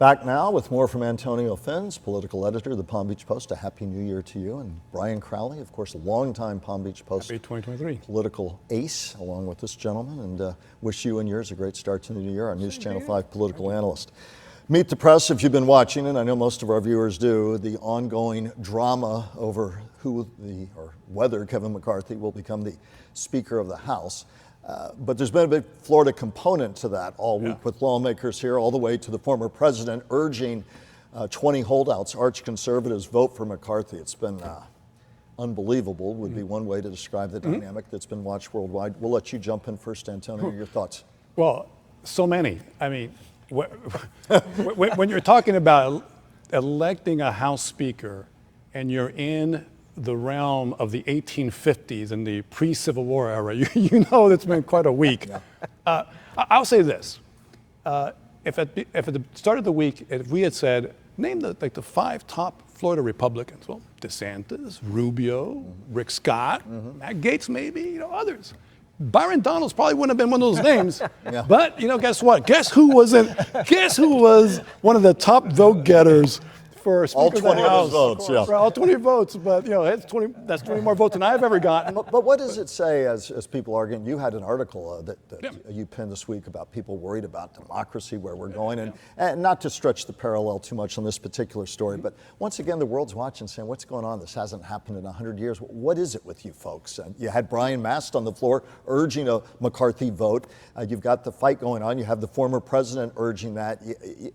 Back now with more from Antonio Fins, political editor of the Palm Beach Post. A happy new year to you. And Brian Crowley, of course, a longtime Palm Beach Post happy 2023 political ace, along with this gentleman. And wish you and yours a great start to the new year, our News Channel 5 political analyst. Meet the Press, if you've been watching, and I know most of our viewers do, the ongoing drama over whether Kevin McCarthy will become the Speaker of the House. But there's been a big Florida component to that all week with lawmakers here, all the way to the former president urging 20 holdouts, arch conservatives, vote for McCarthy. It's been unbelievable, would be one way to describe the dynamic that's been watched worldwide. We'll let you jump in first, Antonio. Your thoughts? Well, so many. I mean, when you're talking about electing a House Speaker and you're in the realm of the 1850s and the pre-Civil War era, you know it's been quite a week. I'll say this. If at the start of the week, if we had said, name the 5 top Florida Republicans, well, DeSantis, Rubio, Rick Scott, Matt Gaetz maybe, others. Byron Donalds probably wouldn't have been one of those names, but guess what? Guess who was one of the top vote getters for Speaker all 20 of the House? Votes, yeah. For all 20 votes, but that's 20 more votes than I've ever gotten. But what does it say as people arguing? You had an article that you penned this week about people worried about democracy, where we're going, and not to stretch the parallel too much on this particular story, but once again, the world's watching saying, what's going on? This hasn't happened in 100 years. What is it with you folks? And you had Brian Mast on the floor urging a McCarthy vote. You've got the fight going on. You have the former president urging that.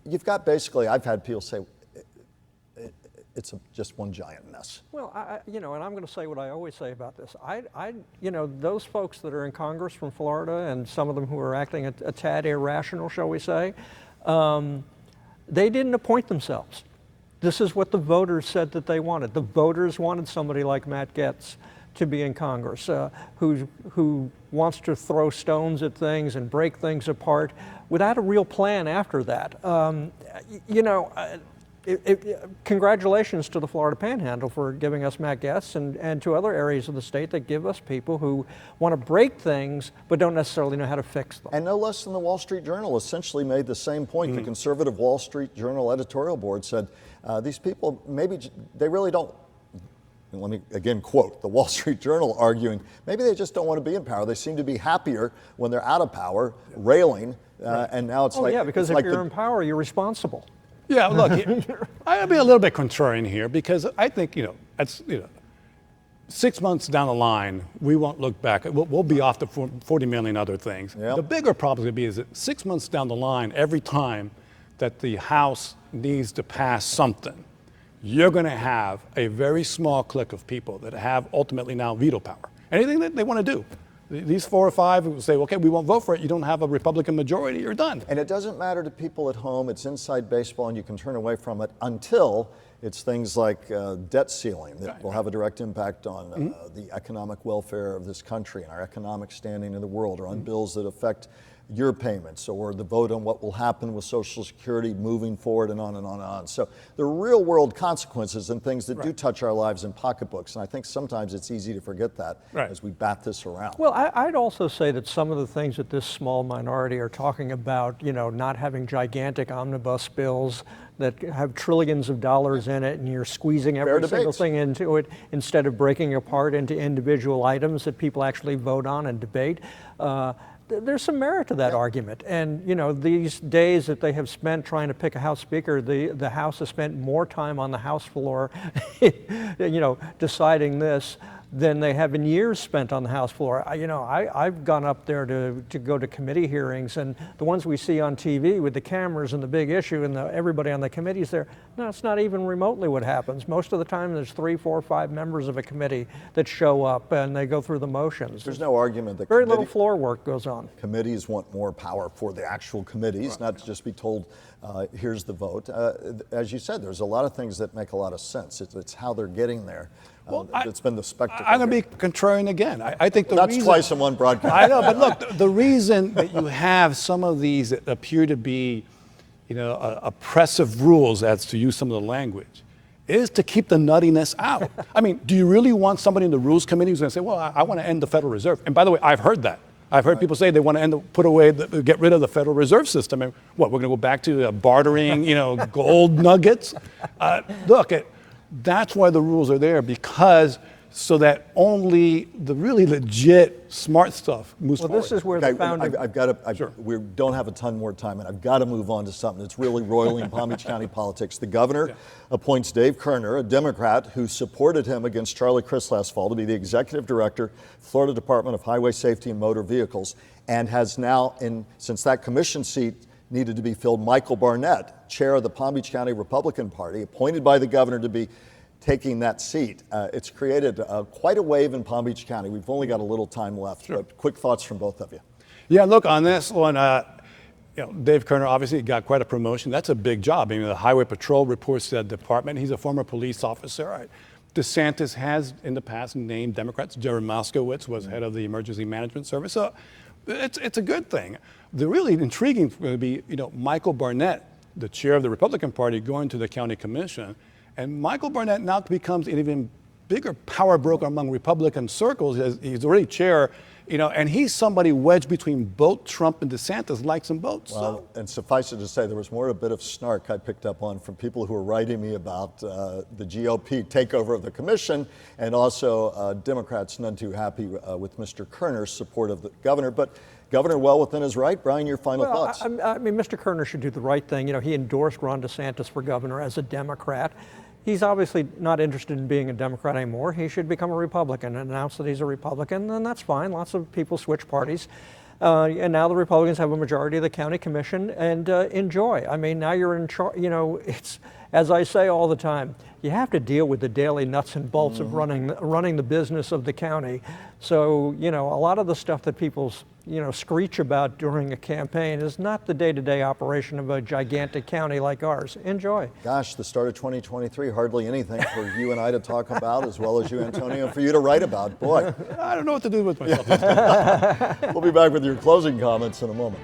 You've got basically, I've had people say, it's just one giant mess. Well, and I'm going to say what I always say about this. Those folks that are in Congress from Florida, and some of them who are acting a tad irrational, shall we say, they didn't appoint themselves. This is what the voters said that they wanted. The voters wanted somebody like Matt Gaetz to be in Congress, who wants to throw stones at things and break things apart without a real plan after that. Congratulations to the Florida Panhandle for giving us Matt Gaetz and to other areas of the state that give us people who want to break things but don't necessarily know how to fix them. And no less than the Wall Street Journal essentially made the same point. The conservative Wall Street Journal editorial board said these people, maybe they really don't, and let me again quote the Wall Street Journal arguing, maybe they just don't want to be in power. They seem to be happier when they're out of power, railing, and now it's because if you're in power, you're responsible. Yeah, look, I'll be a little bit contrarian here because I think, 6 months down the line, we won't look back. We'll be off to 40 million other things. Yep. The bigger problem is going to be is that 6 months down the line, every time that the House needs to pass something, you're going to have a very small clique of people that have ultimately now veto power. Anything that they want to do. These 4 or 5 will say, okay, we won't vote for it. You don't have a Republican majority, you're done. And it doesn't matter to people at home. It's inside baseball, and you can turn away from it until it's things like debt ceiling that will have a direct impact on the economic welfare of this country and our economic standing in the world, or on bills that affect your payments, or the vote on what will happen with Social Security moving forward, and on and on and on. So the real world consequences and things that do touch our lives and pocketbooks. And I think sometimes it's easy to forget that as we bat this around. Well, I'd also say that some of the things that this small minority are talking about, not having gigantic omnibus bills that have trillions of dollars in it, and you're squeezing every single thing into it instead of breaking apart into individual items that people actually vote on and debate. There's some merit to that argument. And, these days that they have spent trying to pick a House Speaker, the House has spent more time on the House floor, deciding this than they have in years spent on the House floor. I've gone up there to go to committee hearings, and the ones we see on TV with the cameras and the big issue and everybody on the committees there, no, it's not even remotely what happens. Most of the time there's 3, 4, 5 members of a committee that show up and they go through the motions. There's no argument that very little floor work goes on. Committees want more power for the actual committees, not to just be told, here's the vote. As you said, there's a lot of things that make a lot of sense. It's how they're getting there. It's been the spectacle. I'm going to be contrarian again. I think that's twice in one broadcast. I know, but look, the reason that you have some of these that appear to be, oppressive rules, as to use some of the language, is to keep the nuttiness out. I mean, do you really want somebody in the Rules Committee who's going to say, well, I want to end the Federal Reserve? And by the way, I've heard that. I've heard people say they want to get rid of the Federal Reserve System. And what, we're going to go back to bartering, gold nuggets? That's why the rules are there, because so that only the really legit smart stuff moves forward. Well, this is where the founding... We don't have a ton more time, and I've got to move on to something that's really roiling in Palm Beach County politics. The governor appoints Dave Kerner, a Democrat who supported him against Charlie Crist last fall, to be the executive director, Florida Department of Highway Safety and Motor Vehicles, and has now, since that commission seat needed to be filled, Michael Barnett, chair of the Palm Beach County Republican Party, appointed by the governor to be taking that seat. It's created quite a wave in Palm Beach County. We've only got a little time left, but quick thoughts from both of you. Yeah, look, on this one, Dave Kerner obviously got quite a promotion. That's a big job. I mean, the Highway Patrol reports to that department. He's a former police officer. DeSantis has, in the past, named Democrats. Jerry Moskowitz was head of the Emergency Management Service. So it's a good thing. The really intriguing thing would be, Michael Barnett, the chair of the Republican Party, going to the county commission. And Michael Barnett now becomes an even bigger power broker among Republican circles. He's already chair, and he's somebody wedged between both Trump and DeSantis, likes them both. Well, and suffice it to say, there was more a bit of snark I picked up on from people who were writing me about the GOP takeover of the commission, and also Democrats none too happy with Mr. Kerner's support of the governor. But Governor well within his right. Brian, your final thoughts. I mean, Mr. Kerner should do the right thing. He endorsed Ron DeSantis for governor as a Democrat. He's obviously not interested in being a Democrat anymore. He should become a Republican and announce that he's a Republican, and that's fine. Lots of people switch parties. And now the Republicans have a majority of the county commission, and enjoy. I mean, now you're in charge. It's, as I say all the time, you have to deal with the daily nuts and bolts of running the business of the county. So, a lot of the stuff that people, screech about during a campaign is not the day-to-day operation of a gigantic county like ours. Enjoy. Gosh, the start of 2023, hardly anything for you and I to talk about, as well as you, Antonio, and for you to write about. Boy. I don't know what to do with myself. We'll be back with your closing comments in a moment.